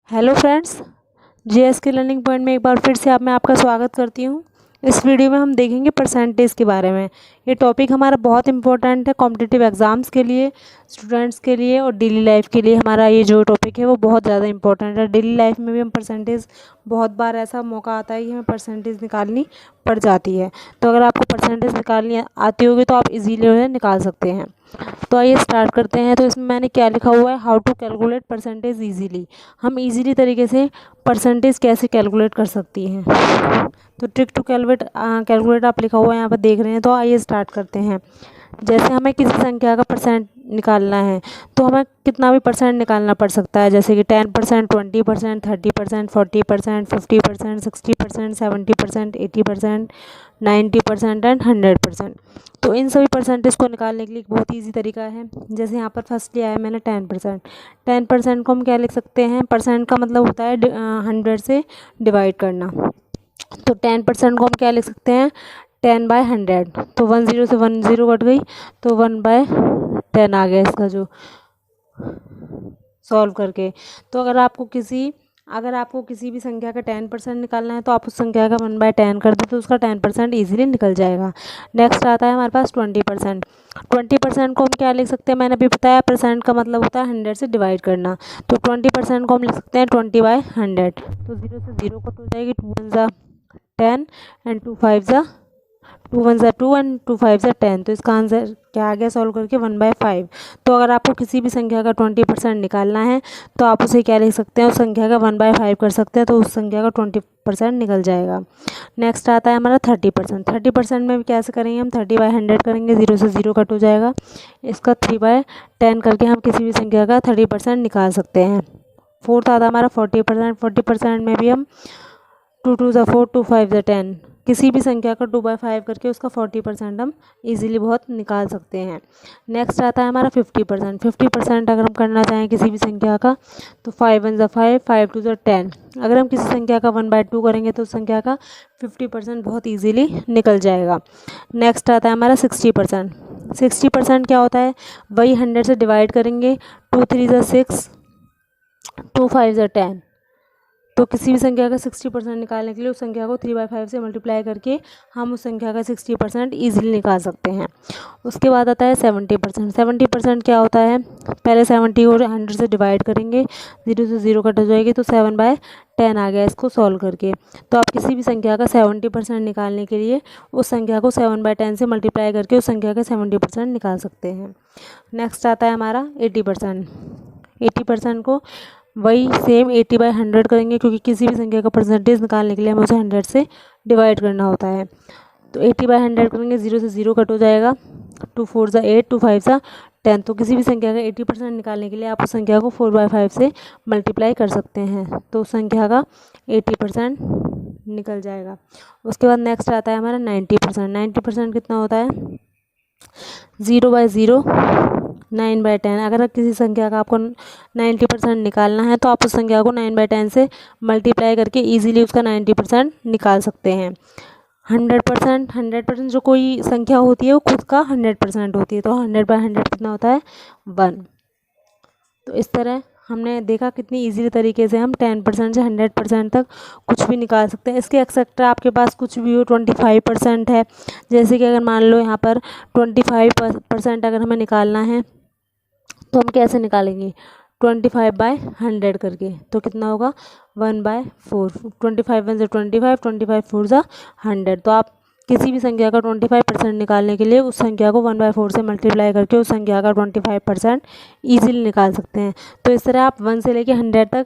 Hello friends, GS के learning point में एक बार फिर से मैं आपका स्वागत करती हूँ। इस वीडियो में हम देखेंगे परसेंटेज के बारे में। ये टॉपिक हमारा बहुत इंपॉर्टेंट है कॉम्पिटिटिव एग्ज़ाम्स के लिए, स्टूडेंट्स के लिए और डेली लाइफ के लिए। हमारा ये जो टॉपिक है वो बहुत ज़्यादा इंपॉर्टेंट है। डेली लाइफ में भी हम परसेंटेज, बहुत बार ऐसा मौका आता है कि हमें परसेंटेज निकालनी पड़ जाती है। तो अगर आपको परसेंटेज निकालनी आती होगी तो आप इजीली उन्हें निकाल सकते हैं। तो आइए स्टार्ट करते हैं। तो इसमें मैंने क्या लिखा हुआ है, how to calculate percentage easily. हम इजीली तरीके से परसेंटेज कैसे कैलकुलेट कर सकती हैं। तो ट्रिक टू कैलकुलेट आप लिखा हुआ है यहाँ पर देख रहे हैं। तो आइए स्टार्ट करते हैं। जैसे हमें किसी संख्या का परसेंट निकालना है तो हमें कितना भी परसेंट निकालना पड़ सकता है, जैसे कि 10%, 20%, 30%, 40%, 50%, 60%, 70%, 80%, 90% एंड 100%। तो इन सभी परसेंटेज को निकालने के लिए एक बहुत ईजी तरीका है। जैसे यहाँ पर फर्स्ट लिया है मैंने 10%। 10% को हम क्या लिख सकते हैं, परसेंट का मतलब होता है 100 से डिवाइड करना। तो 10% को हम क्या लिख सकते हैं, 10/100। तो 10 से 10 कट गई तो 1/10 आ गया इसका जो सॉल्व करके। तो अगर आपको किसी भी संख्या का 10% निकालना है तो आप उस संख्या का 1/10 कर दो तो उसका 10% ईजिली निकल जाएगा। नेक्स्ट आता है हमारे पास 20%। 20% को हम क्या लिख सकते हैं, मैंने अभी बताया परसेंट का मतलब होता है 100 से डिवाइड करना। तो 20% को हम लिख सकते हैं 20/100। तो 0 से 0 कट हो जाएगी, 2 1 ज़ा 10 एंड 2 5 ज़ा 2 1 ज़ा 2 एंड 2 5 ज़ा 10। तो इसका आंसर क्या आ गया सॉल्व करके, 1/5। तो अगर आपको किसी भी संख्या का 20% निकालना है तो आप उसे क्या लिख सकते हैं, उस संख्या का 1/5 कर सकते हैं तो उस संख्या का 20% निकल जाएगा। नेक्स्ट आता है हमारा 30%। 30% में भी कैसे करेंगे, हम 30/100 करेंगे, 0 से 0 कट हो जाएगा। इसका 3/10 करके हम किसी भी संख्या का 30% निकाल सकते हैं। फोर्थ आता है हमारा 40%। 40% में भी हम 2 2 ज़ा 4, 2 5 ज़ा 10, किसी भी संख्या का 2/5 करके उसका 40% हम इजीली बहुत निकाल सकते हैं। नेक्स्ट आता है हमारा 50%। 50% अगर हम करना चाहें किसी भी संख्या का तो 5 1 ज़ा 5, 5 2 ज़ा 10। अगर हम किसी संख्या का 1/2 करेंगे तो उस संख्या का 50% बहुत इजीली निकल जाएगा। नेक्स्ट आता है हमारा 60%। 60% क्या होता है, वही 100 से डिवाइड करेंगे, 2 3 ज़ा 6, 2 5 ज़ा 10। तो किसी भी संख्या का 60% निकालने के लिए उस संख्या को 3/5 से मल्टीप्लाई करके हम उस संख्या का 60% ईजिली निकाल सकते हैं। उसके बाद आता है 70%। 70% क्या होता है, पहले 70 को 100 से डिवाइड करेंगे, 0 से 0 कट हो जाएगी तो 7/10 आ गया इसको सॉल्व करके। तो आप किसी भी संख्या का 70% निकालने के लिए उस संख्या को 7/10 से मल्टीप्लाई करके उस संख्या का 70% निकाल सकते हैं। नेक्स्ट आता है हमारा 80%। 80% को वही सेम 80/100 करेंगे, क्योंकि किसी भी संख्या का परसेंटेज निकालने के लिए हमें उसे 100 से डिवाइड करना होता है। तो 80/100 करेंगे, 0 से 0 कट हो जाएगा, 2 4 ज़ा 8, 2 5 ज़ा 10। तो किसी भी संख्या का 80% निकालने के लिए आप उस संख्या को 4/5 से मल्टीप्लाई कर सकते हैं तो उस संख्या का 80% निकल जाएगा। उसके बाद नेक्स्ट आता है हमारा 90%। 90% कितना होता है, 0/0, 9/10। अगर किसी संख्या का आपको 90% निकालना है तो आप उस संख्या को 9/10 से मल्टीप्लाई करके इजीली उसका 90% निकाल सकते हैं। 100% जो कोई संख्या होती है वो खुद का 100% होती है। तो 100/100 कितना होता है, 1। तो इस तरह हमने देखा कितनी इजीली तरीके से हम 10% से 100% तक कुछ भी निकाल सकते हैं। इसके एक्सेट्रा आपके पास कुछ भी हो, 25% है, जैसे कि अगर मान लो यहाँ पर 25% अगर हमें निकालना है तो हम कैसे निकालेंगे, 25/100 करके। तो कितना होगा, 1/4। 25 1 से 25, 25 4 ज़ा 100। तो आप किसी भी संख्या का 25% निकालने के लिए उस संख्या को 1/4 से मल्टीप्लाई करके उस संख्या का 25% ईजिली निकाल सकते हैं। तो इस तरह आप 1 से लेके 100 तक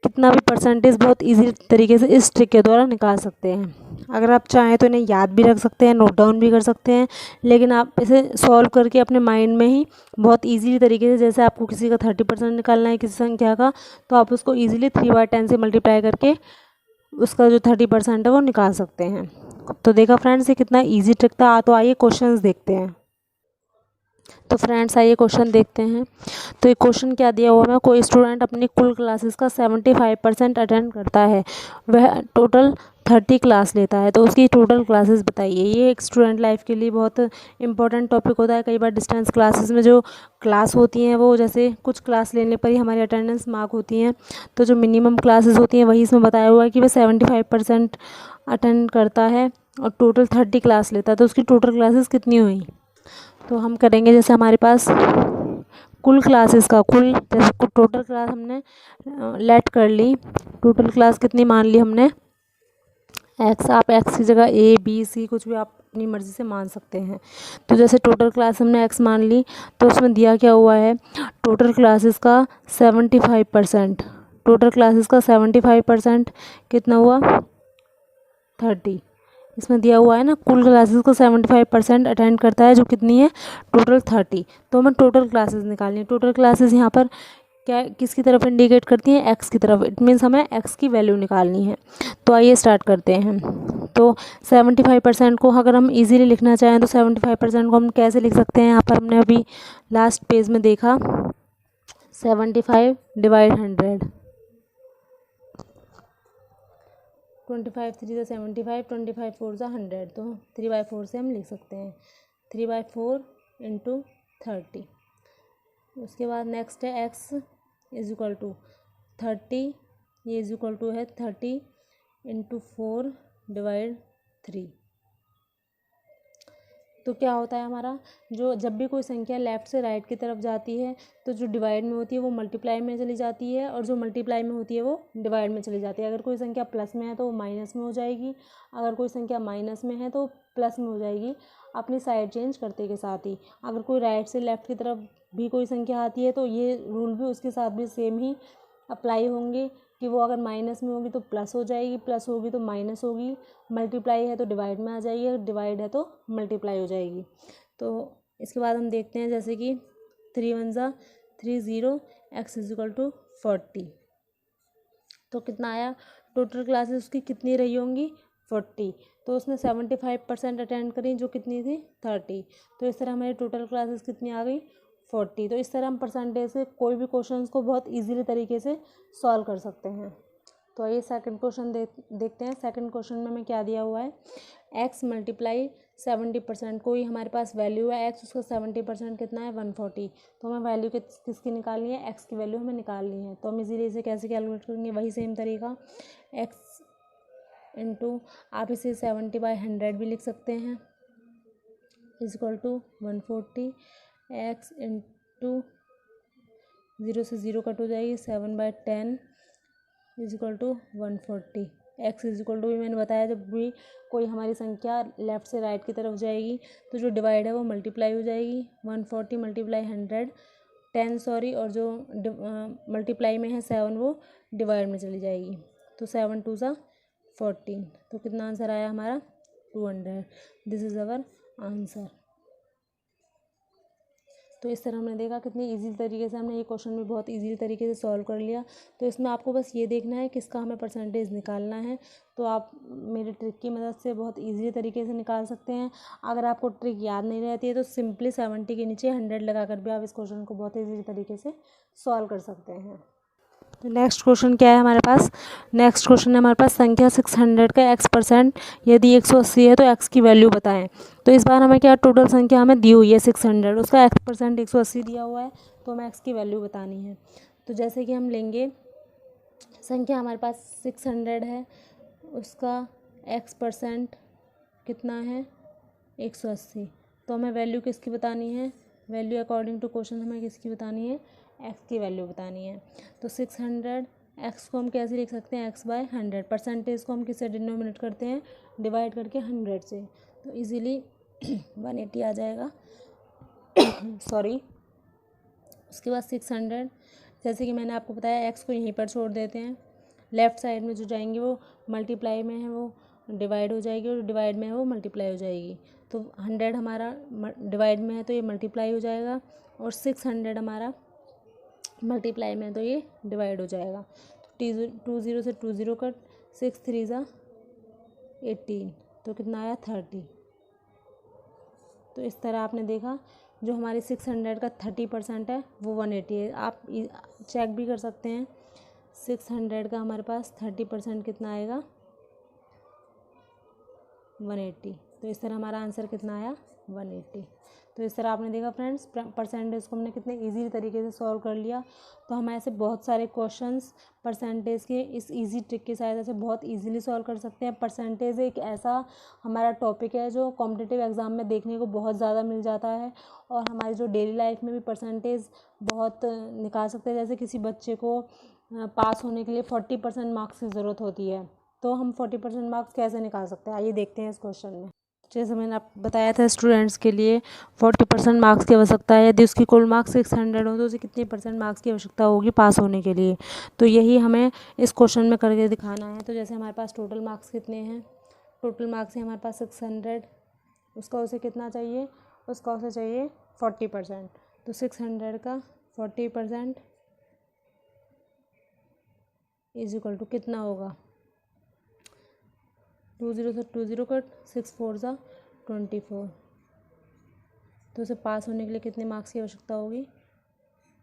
कितना भी परसेंटेज बहुत इजी तरीके से इस ट्रिक के द्वारा निकाल सकते हैं। अगर आप चाहें तो इन्हें याद भी रख सकते हैं, नोट डाउन भी कर सकते हैं, लेकिन आप इसे सॉल्व करके अपने माइंड में ही बहुत इजीली तरीके से, जैसे आपको किसी का 30% निकालना है किसी संख्या का, तो आप उसको इजीली 3/10 से मल्टीप्लाई करके उसका जो 30% है वो निकाल सकते हैं। तो देखा फ्रेंड्स, ये कितना ईजी ट्रिक था। तो आइए क्वेश्चंस देखते हैं। तो फ्रेंड्स आइए क्वेश्चन देखते हैं। तो ये क्वेश्चन क्या दिया हुआ है, कोई स्टूडेंट अपनी कुल क्लासेस का 75% अटेंड करता है, वह टोटल 30 क्लास लेता है, तो उसकी टोटल क्लासेस बताइए। ये एक स्टूडेंट लाइफ के लिए बहुत इंपॉर्टेंट टॉपिक होता है। कई बार डिस्टेंस क्लासेस में जो क्लास होती हैं वो जैसे कुछ क्लास लेने पर ही हमारी अटेंडेंस मार्क होती हैं, तो जो मिनिमम क्लासेस होती हैं वही इसमें बताया हुआ है कि वह 75% अटेंड करता है और टोटल 30 क्लास लेता है, तो उसकी टोटल क्लासेस कितनी हुई। तो हम करेंगे, जैसे हमारे पास कुल क्लासेस का कुल, जैसे टोटल क्लास हमने लेट कर ली, टोटल क्लास कितनी मान ली हमने एक्स, आप एक्स की जगह ए बी सी कुछ भी आप अपनी मर्ज़ी से मान सकते हैं। तो जैसे टोटल क्लास हमने एक्स मान ली, तो उसमें दिया क्या हुआ है, टोटल क्लासेस का 75%, टोटल क्लासेस का 75% कितना हुआ 30। इसमें दिया हुआ है ना, कुल क्लासेस को 75% अटेंड करता है, जो कितनी है टोटल 30। तो हमें टोटल क्लासेस निकालनी है। टोटल क्लासेस यहाँ पर क्या किसकी तरफ इंडिकेट करती हैं, एक्स की तरफ। इट मीन्स हमें एक्स की वैल्यू निकालनी है। तो आइए स्टार्ट करते हैं। तो 75% को अगर हम इजीली लिखना चाहें तो 75% को हम कैसे लिख सकते हैं, यहाँ पर हमने अभी लास्ट पेज में देखा 75 डिवाइड 100, 25 3 ज़ा 75, 25 4 ज़ा 100, तो 3/4 से हम लिख सकते हैं 3/4 इंटू 30। उसके बाद नेक्स्ट है x इज इक्वल टू 30, ये इज इक्वल टू है 30 इंटू 4 डिवाइड 3। तो क्या होता है हमारा, जो जब भी कोई संख्या लेफ़्ट से राइट की तरफ जाती है तो जो डिवाइड में होती है वो मल्टीप्लाई में चली जाती है, और जो मल्टीप्लाई में होती है वो डिवाइड में चली जाती है। अगर कोई संख्या प्लस में है तो वो माइनस में हो जाएगी, अगर कोई संख्या माइनस में है तो प्लस में हो जाएगी, अपनी साइड चेंज करते के साथ ही। अगर कोई राइट से लेफ़्ट की तरफ भी कोई संख्या आती है तो ये रूल भी उसके साथ भी सेम ही अप्लाई होंगे कि वो अगर माइनस में होगी तो प्लस हो जाएगी, प्लस होगी तो माइनस होगी, मल्टीप्लाई है तो डिवाइड में आ जाएगी, डिवाइड है तो मल्टीप्लाई हो जाएगी। तो इसके बाद हम देखते हैं, जैसे कि 3 1 ज़ा 3 0, एक्स इज इक्वल टू 40। तो कितना आया, टोटल क्लासेस उसकी कितनी रही होंगी 40। तो उसने 75% अटेंड करी, जो कितनी थी 30। तो इस तरह हमारी टोटल क्लासेस कितनी आ गई 40। तो इस तरह हम परसेंटेज से कोई भी क्वेश्चंस को बहुत इजीली तरीके से सॉल्व कर सकते हैं। तो आइए सेकंड क्वेश्चन देखते हैं। सेकंड क्वेश्चन में हमें क्या दिया हुआ है, x मल्टीप्लाई 70%, कोई हमारे पास वैल्यू है x, उसका 70% कितना है 140। तो हमें वैल्यू किसकी निकालनी है, x की वैल्यू हमें निकालनी है। तो हम इजीली इसे कैसे कैलकुलेट करेंगे, वही सेम तरीका, x इंटू आप इसे 70/100 भी लिख सकते हैं, is equal to 140, X into 0 से 0 कट हो जाएगी 7/10 is equal to 140। X is equal to भी मैंने बताया, जब भी कोई हमारी संख्या लेफ़्ट से राइट की तरफ जाएगी तो जो डिवाइड है वो मल्टीप्लाई हो जाएगी, 140 मल्टीप्लाई 100 10 सॉरी, और जो मल्टीप्लाई में है 7 वो डिवाइड में चली जाएगी। तो 7 2 ज़ा 14। तो कितना आंसर आया हमारा 200। This is our answer. तो इस तरह हमने देखा कितनी इजी तरीके से हमने ये क्वेश्चन भी बहुत इजी तरीके से सॉल्व कर लिया। तो इसमें आपको बस ये देखना है किसका हमें परसेंटेज निकालना है, तो आप मेरे ट्रिक की मदद से बहुत इजी तरीके से निकाल सकते हैं। अगर आपको ट्रिक याद नहीं रहती है तो सिंपली 70 के नीचे 100 लगा कर भी आप इस क्वेश्चन को बहुत ईजी तरीके से सॉल्व कर सकते हैं। तो नेक्स्ट क्वेश्चन क्या है हमारे पास, नेक्स्ट क्वेश्चन है हमारे पास संख्या 600 का x% यदि 180 है तो x की वैल्यू बताएं। तो इस बार हमें क्या टोटल संख्या हमें दी हुई है 600, उसका x% 180 दिया हुआ है, तो हमें x की वैल्यू बतानी है। तो जैसे कि हम लेंगे संख्या हमारे पास 600 है, उसका x% कितना है 180। तो हमें वैल्यू किसकी बतानी है, वैल्यू अकॉर्डिंग टू क्वेश्चन हमें किसकी बतानी है, एक्स की वैल्यू बतानी है। तो 600 एक्स को हम कैसे लिख सकते हैं, x/100। परसेंटेज को हम किससे डिनोमिनेट करते हैं, डिवाइड करके 100 से, तो इजीली 180 आ जाएगा सॉरी। उसके बाद 600, जैसे कि मैंने आपको बताया एक्स को यहीं पर छोड़ देते हैं, लेफ़्ट साइड में जो जाएंगे वो मल्टीप्लाई में है वो डिवाइड हो जाएगी, और डिवाइड में है वो मल्टीप्लाई हो जाएगी। तो 100 हमारा डिवाइड में है तो ये मल्टीप्लाई हो जाएगा, और 600 हमारा मल्टीप्लाई में है तो ये डिवाइड हो जाएगा। तो 2 0 से 2 0 कट, 6 3 ज़ा 18, तो कितना आया 30। तो इस तरह आपने देखा जो हमारी 600 का 30% है वो 180 है। आप चेक भी कर सकते हैं, 600 का हमारे पास 30% कितना आएगा, 180। तो इस तरह हमारा आंसर कितना आया, 180। तो इस तरह आपने देखा फ्रेंड्स, परसेंटेज को हमने कितने इजी तरीके से सॉल्व कर लिया। तो हम ऐसे बहुत सारे क्वेश्चंस परसेंटेज के इस इजी ट्रिक की सहायता से बहुत इजीली सॉल्व कर सकते हैं। परसेंटेज एक ऐसा हमारा टॉपिक है जो कॉम्पिटिटिव एग्ज़ाम में देखने को बहुत ज़्यादा मिल जाता है, और हमारी जो डेली लाइफ में भी परसेंटेज बहुत निकाल सकते हैं। जैसे किसी बच्चे को पास होने के लिए 40% मार्क्स की ज़रूरत होती है, तो हम 40% मार्क्स कैसे निकाल सकते हैं, आइए देखते हैं इस क्वेश्चन में। जैसे मैंने आपको बताया था, स्टूडेंट्स के लिए 40% मार्क्स की आवश्यकता है। यदि उसकी कुल मार्क्स 600 हो तो उसे कितने % मार्क्स की आवश्यकता होगी पास होने के लिए। तो यही हमें इस क्वेश्चन में करके दिखाना है। तो जैसे हमारे पास टोटल मार्क्स कितने हैं, टोटल मार्क्स है हमारे पास 600, उसका उसे कितना चाहिए, उसका उसे चाहिए 40%। तो 600 का 40% इज इक्वल टू कितना होगा, 20 से 20 कट, 6 4 सा 24। तो उसे पास होने के लिए कितने मार्क्स की आवश्यकता होगी,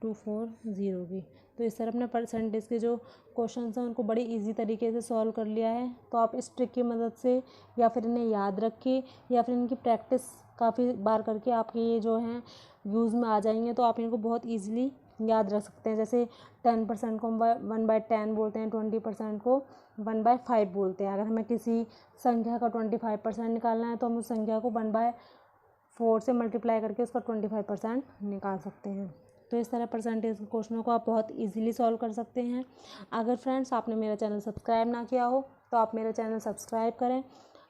240 की। तो इस तरह अपने परसेंटेज के जो क्वेश्चन हैं उनको बड़ी इजी तरीके से सॉल्व कर लिया है। तो आप इस ट्रिक की मदद से या फिर इन्हें याद रखिए या फिर इनकी प्रैक्टिस काफ़ी बार करके आपके ये जो हैं व्यूज़ में आ जाएंगे, तो आप इनको बहुत ईजिली याद रख सकते हैं। जैसे 10% को 1/10 बोलते हैं, 20% को 1/5 बोलते हैं। अगर हमें किसी संख्या का 25% निकालना है तो हम उस संख्या को 1/4 से मल्टीप्लाई करके उसका 25% निकाल सकते हैं। तो इस तरह परसेंटेज के क्वेश्चनों को आप बहुत इजीली सॉल्व कर सकते हैं। अगर फ्रेंड्स आपने मेरा चैनल सब्सक्राइब ना किया हो तो आप मेरा चैनल सब्सक्राइब करें।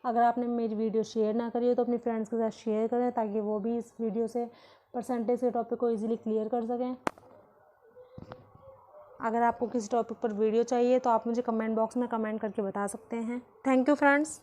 अगर आपने मेरी वीडियो शेयर ना करी हो तो अपने फ्रेंड्स के साथ शेयर करें, ताकि वो भी इस वीडियो से परसेंटेज के टॉपिक को ईजिली क्लियर कर सकें। अगर आपको किसी टॉपिक पर वीडियो चाहिए तो आप मुझे कमेंट बॉक्स में कमेंट करके बता सकते हैं। Thank you friends.